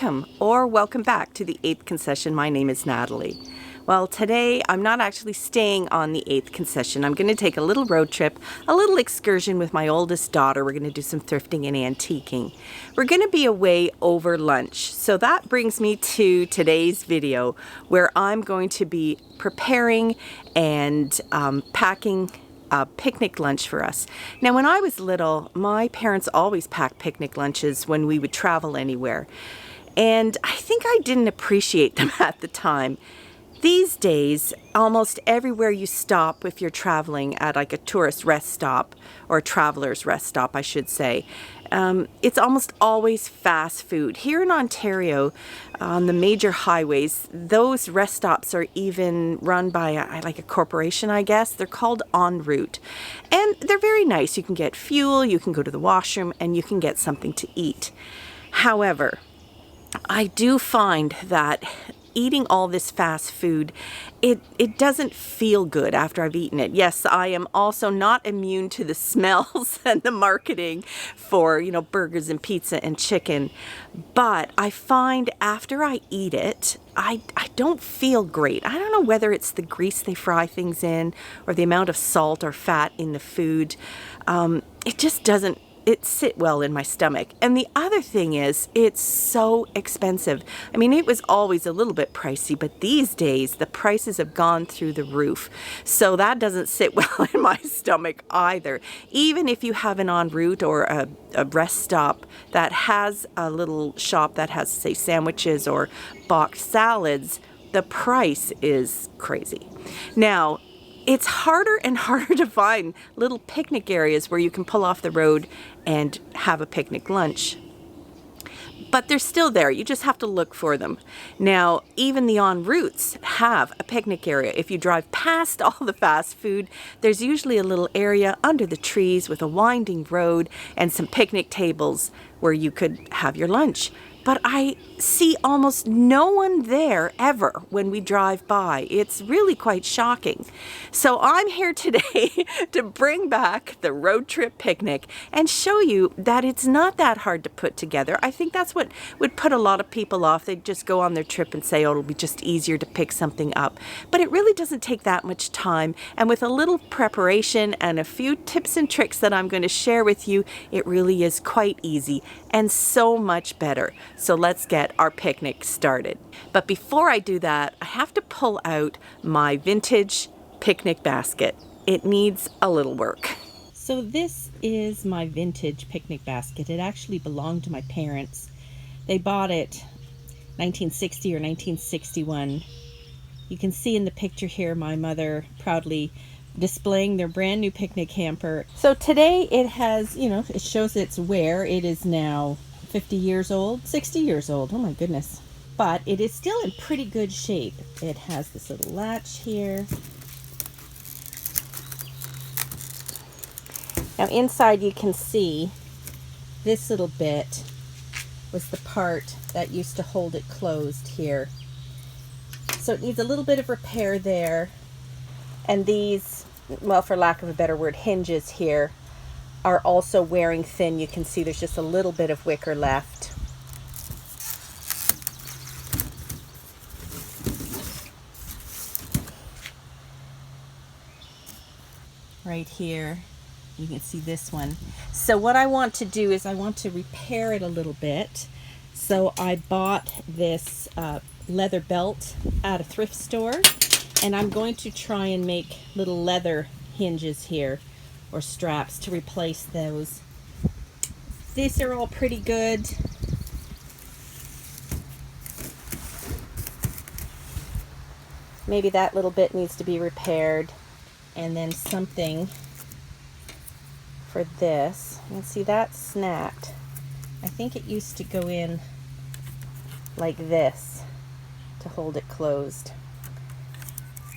Welcome or welcome back to the 8th concession. My name is Natalie. Well, today I'm not actually staying on the 8th concession. I'm going to take a little road trip, a little excursion with my oldest daughter. We're going to do some thrifting and antiquing. We're going to be away over lunch. So that brings me to today's video where I'm going to be preparing and packing a picnic lunch for us. Now, when I was little, my parents always packed picnic lunches when we would travel anywhere. And I think I didn't appreciate them at the time. These days, almost everywhere you stop, if you're traveling at like a tourist rest stop, or a traveler's rest stop, I should say, it's almost always fast food. Here in Ontario, on the major highways, those rest stops are even run by like a corporation, I guess. They're called en route. And they're very nice. You can get fuel, you can go to the washroom, and you can get something to eat. However, I do find that eating all this fast food, it doesn't feel good after I've eaten it. Yes, I am also not immune to the smells and the marketing for, you know, burgers and pizza and chicken. But I find after I eat it, I don't feel great. I don't know whether it's the grease they fry things in or the amount of salt or fat in the food. It just doesn't sit well in my stomach. And the other thing is, it's so expensive. I mean, it was always a little bit pricey, but these days the prices have gone through the roof. So that doesn't sit well in my stomach either. Even if you have an en route or a rest stop that has a little shop that has, say, sandwiches or boxed salads, the price is crazy. Now, it's harder and harder to find little picnic areas where you can pull off the road and have a picnic lunch. But they're still there. You just have to look for them. Now, even the en routes have a picnic area. If you drive past all the fast food, there's usually a little area under the trees with a winding road and some picnic tables where you could have your lunch. But I see almost no one there ever when we drive by. It's really quite shocking. So I'm here today to bring back the road trip picnic and show you that it's not that hard to put together. I think that's what would put a lot of people off. They'd just go on their trip and say, oh, it'll be just easier to pick something up. But it really doesn't take that much time. And with a little preparation and a few tips and tricks that I'm going to share with you, it really is quite easy and so much better. So let's get our picnic started. But before I do that, I have to pull out my vintage picnic basket. It needs a little work. So this is my vintage picnic basket. It actually belonged to my parents. They bought it 1960 or 1961. You can see in the picture here my mother proudly displaying their brand new picnic hamper. So today it has, you know, it shows its wear. It is now 50 years old, 60 years old. Oh my goodness. But it is still in pretty good shape. It has this little latch here. Now inside you can see this little bit was the part that used to hold it closed here. So it needs a little bit of repair there. And these, well, for lack of a better word, hinges here are also wearing thin. You can see there's just a little bit of wicker left. Right here, you can see this one. So what I want to do is I want to repair it a little bit. So I bought this leather belt at a thrift store, and I'm going to try and make little leather hinges here or straps to replace those. These are all pretty good. Maybe that little bit needs to be repaired. And then something for this. You can see that snapped. I think it used to go in like this to hold it closed.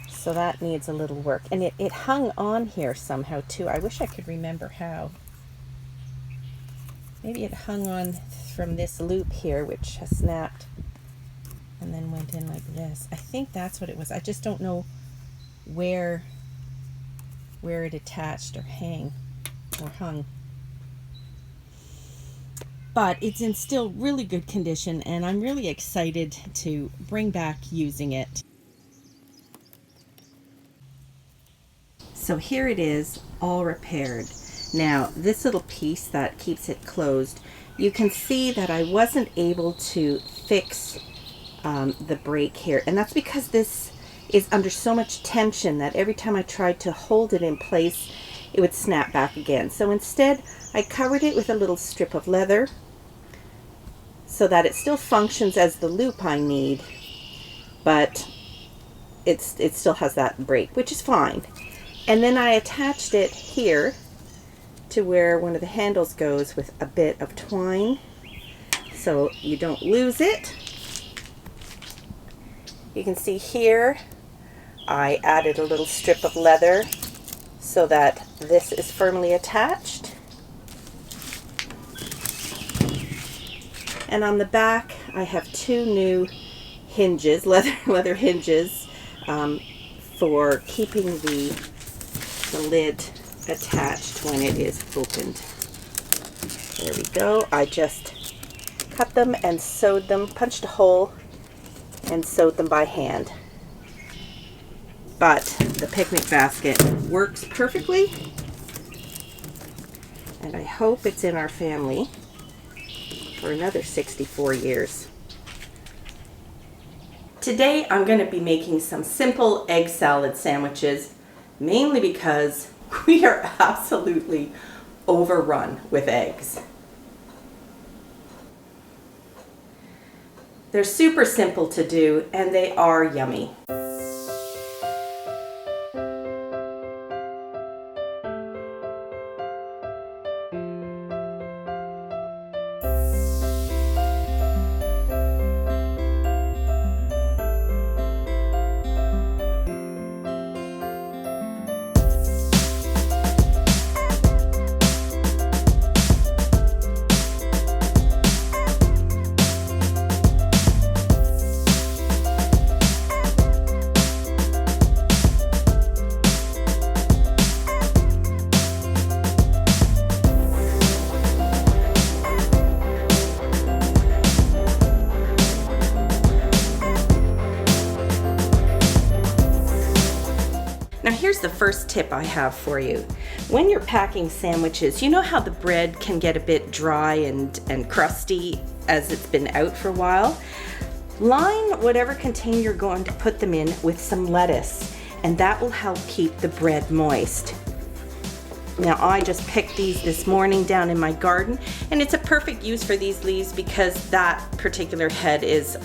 So that needs a little work. And it hung on here somehow too. I wish I could remember how. Maybe it hung on from this loop here, which has snapped and then went in like this. I think that's what it was. I just don't know where it attached or hung. but it's in still really good condition, and I'm really excited to bring back using it. So here it is, all repaired. Now, this little piece that keeps it closed, you can see that I wasn't able to fix the brake here, and that's because this is under so much tension that every time I tried to hold it in place, it would snap back again. So instead, I covered it with a little strip of leather so that it still functions as the loop I need, but it still has that brake, which is fine. And then I attached it here to where one of the handles goes with a bit of twine so you don't lose it. You can see here I added a little strip of leather so that this is firmly attached. And on the back I have two new hinges, leather hinges, for keeping the lid attached when it is opened. There we go. I just cut them and sewed them, punched a hole and sewed them by hand. But the picnic basket works perfectly, and I hope it's in our family for another 64 years. Today I'm going to be making some simple egg salad sandwiches, mainly because we are absolutely overrun with eggs. They're super simple to do, and they are yummy. Now here's the first tip I have for you. When you're packing sandwiches, you know how the bread can get a bit dry and crusty as it's been out for a while? Line whatever container you're going to put them in with some lettuce, and that will help keep the bread moist. Now I just picked these this morning down in my garden, and it's a perfect use for these leaves because that particular head is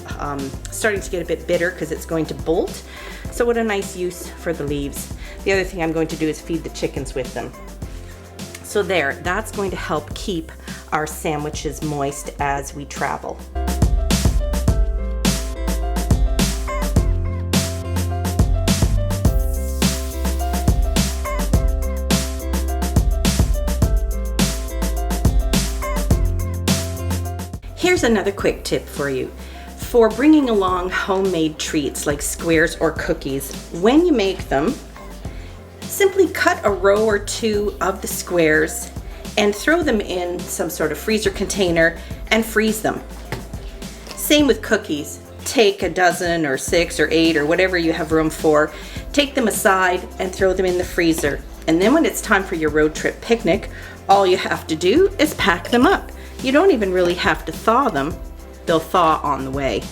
starting to get a bit bitter because it's going to bolt. So what a nice use for the leaves. The other thing I'm going to do is feed the chickens with them. So there, that's going to help keep our sandwiches moist as we travel. Here's another quick tip for you. For bringing along homemade treats like squares or cookies, when you make them, simply cut a row or two of the squares and throw them in some sort of freezer container and freeze them. Same with cookies. Take a dozen or 6 or 8 or whatever you have room for, take them aside and throw them in the freezer. And then when it's time for your road trip picnic, all you have to do is pack them up. You don't even really have to thaw them. They'll thaw on the way.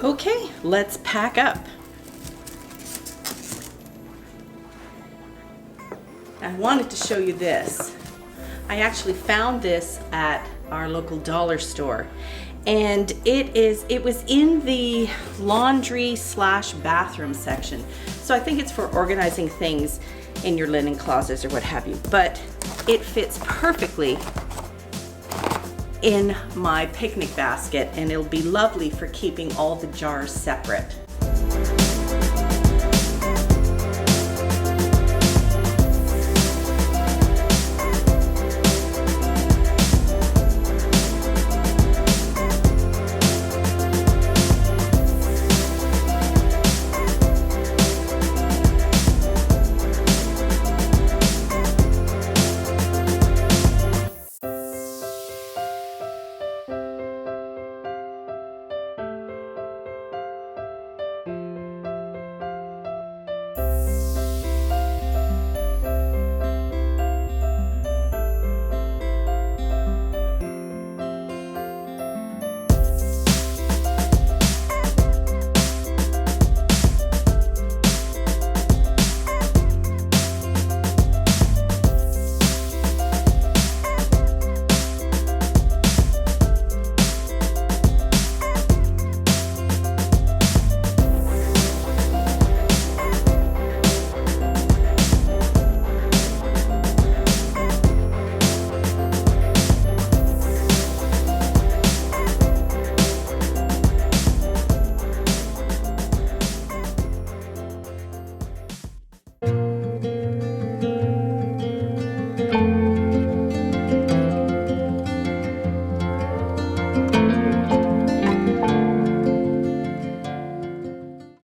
Okay, let's pack up. I wanted to show you this. I actually found this at our local dollar store, and it was in the laundry / bathroom section. So I think it's for organizing things in your linen closets or what have you, but it fits perfectly in my picnic basket, and it'll be lovely for keeping all the jars separate.